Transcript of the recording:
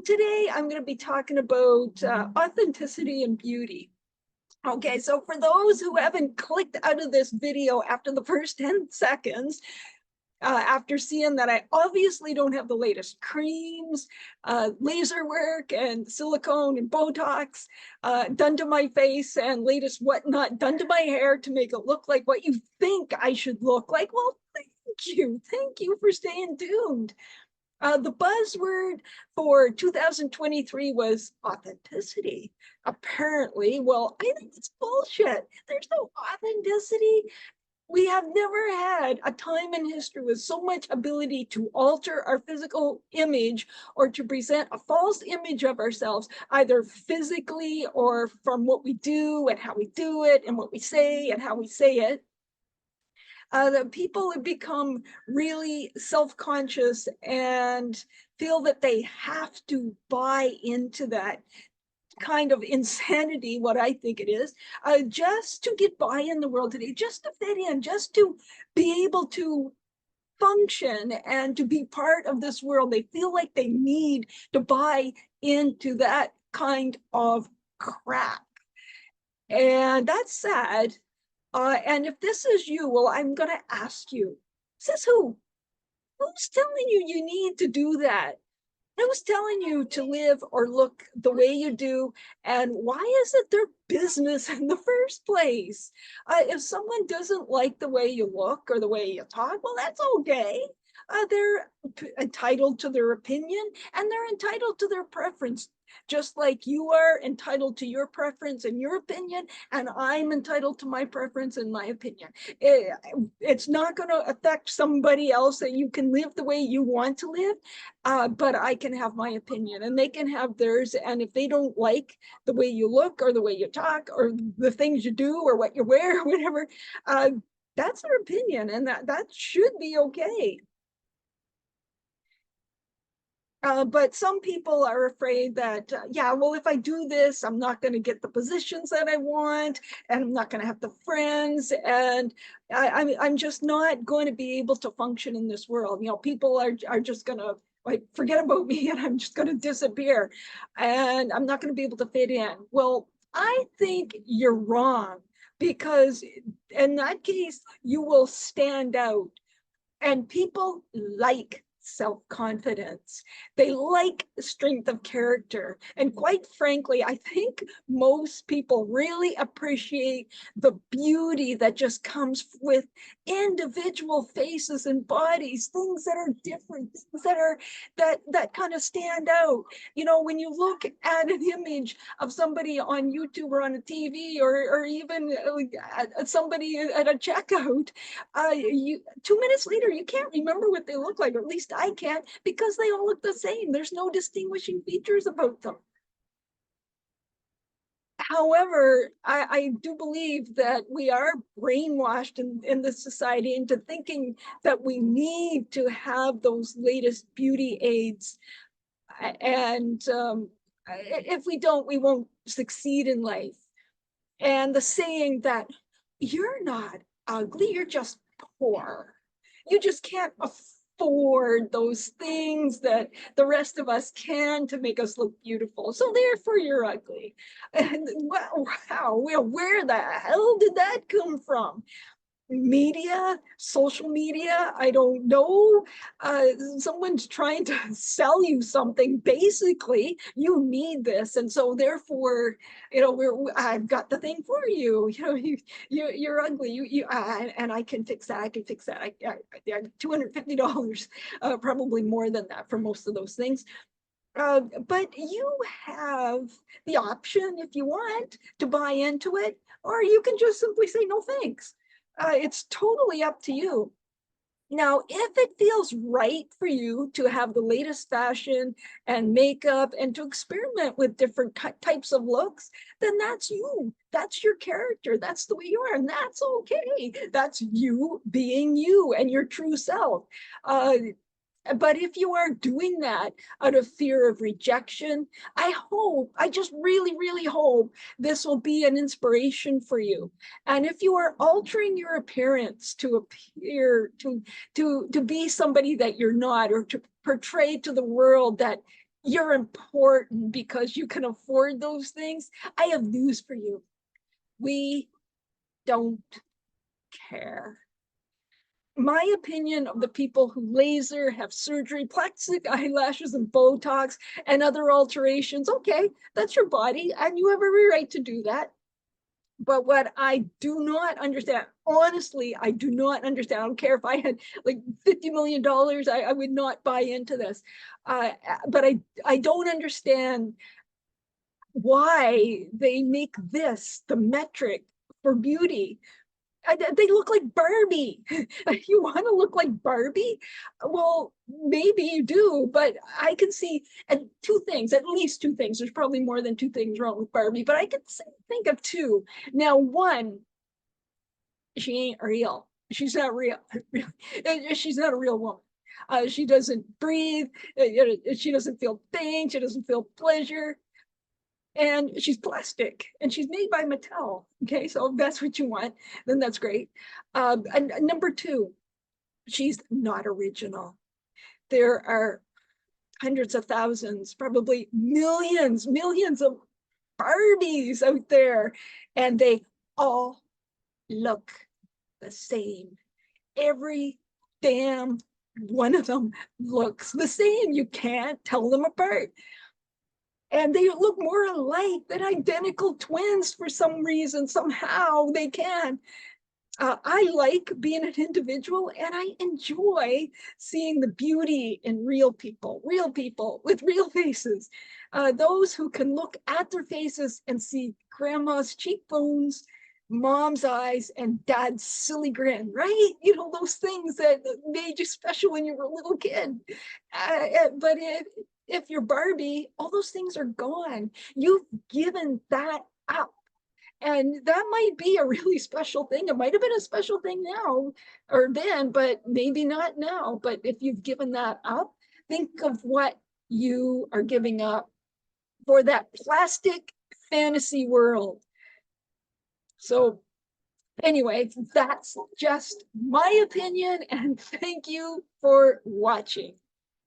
Today I'm going to be talking about authenticity and beauty. Okay, so for those who haven't clicked out of this video after the first 10 seconds, after seeing that I obviously don't have the latest creams, laser work and silicone and Botox done to my face and latest whatnot done to my hair to make it look like what you think I should look like, well, thank you. Thank you for staying tuned. The buzzword for 2023 was authenticity. Apparently, well, I think it's bullshit. There's no authenticity. We have never had a time in history with so much ability to alter our physical image or to present a false image of ourselves, either physically or from what we do and how we do it and what we say and how we say it. The people have become really self-conscious and feel that they have to buy into that kind of insanity, what I think it is, just to get by in the world today, just to fit in, just to be able to function and to be part of this world. They feel like they need to buy into that kind of crap. And that's sad. And if this is you, well, I'm going to ask you, says who? Who's telling you you need to do that? Who's telling you to live or look the way you do? And why is it their business in the first place? If someone doesn't like the way you look or the way you talk, well, that's okay. They're entitled to their opinion and they're entitled to their preference, just like you are entitled to your preference and your opinion, and I'm entitled to my preference and my opinion. It's not going to affect somebody else that you can live the way you want to live, but I can have my opinion and they can have theirs. And if they don't like the way you look or the way you talk or the things you do or what you wear or whatever, that's their opinion, and that should be okay. But some people are afraid that, yeah, well, if I do this, I'm not going to get the positions that I want, and I'm not going to have the friends, and I'm just not going to be able to function in this world. You know, people are just going to like forget about me, and I'm just going to disappear, and I'm not going to be able to fit in. Well, I think you're wrong, because in that case, you will stand out. And people like self-confidence. They like strength of character. And quite frankly, I think most people really appreciate the beauty that just comes with individual faces and bodies, things that are different, things that are that kind of stand out. You know, when you look at an image of somebody on YouTube or on a TV or even somebody at a checkout, 2 minutes later, you can't remember what they look like, or at least I can't, because they all look the same. There's no distinguishing features about them. However, I do believe that we are brainwashed in this society into thinking that we need to have those latest beauty aids. And if we don't, we won't succeed in life. And the saying that you're not ugly, you're just poor. You just can't afford those things that the rest of us can to make us look beautiful. So therefore you're ugly. And wow, where the hell did that come from? Media, social media, I don't know. Someone's trying to sell you something. Basically, you need this, and so therefore, you know, I've got the thing for you. You know, you're ugly. And I can fix that. I can fix that. I $250, probably more than that for most of those things. But you have the option, if you want, to buy into it, or you can just simply say no thanks. It's totally up to you. Now, if it feels right for you to have the latest fashion and makeup and to experiment with different types of looks, then that's you. That's your character. That's the way you are. And that's okay. That's you being you and your true self. But if you are doing that out of fear of rejection, I just really, really hope this will be an inspiration for you. And if you are altering your appearance to appear, to be somebody that you're not, or to portray to the world that you're important because you can afford those things. I have news for you. We don't care. My opinion of the people who laser, have surgery, plastic eyelashes and Botox and other alterations, okay, that's your body and you have every right to do that. But what I do not understand, honestly, I do not understand. I don't care if I had like $50 million, I would not buy into this. But I don't understand why they make this the metric for beauty. They look like Barbie. You want to look like Barbie? Well, maybe you do, but I can see and two things, at least two things. There's probably more than two things wrong with Barbie, but I can think of two. Now, one, she ain't real. She's not real. She's not a real woman. She doesn't breathe. She doesn't feel pain. She doesn't feel pleasure. And she's plastic and she's made by Mattel. Okay, so if that's what you want, then that's great. And number two, she's not original. There are hundreds of thousands, probably millions of Barbies out there, and they all look the same. Every damn one of them looks the same. You can't tell them apart. And they look more alike than identical twins for some reason. Somehow they can. I like being an individual and I enjoy seeing the beauty in real people with real faces. Those who can look at their faces and see grandma's cheekbones, mom's eyes, and dad's silly grin, right? You know, those things that made you special when you were a little kid. But if you're Barbie, all those things are gone. You've given that up. And that might be a really special thing. It might have been a special thing now or then, but maybe not now. But if you've given that up, think of what you are giving up for that plastic fantasy world. So anyway, that's just my opinion, and thank you for watching.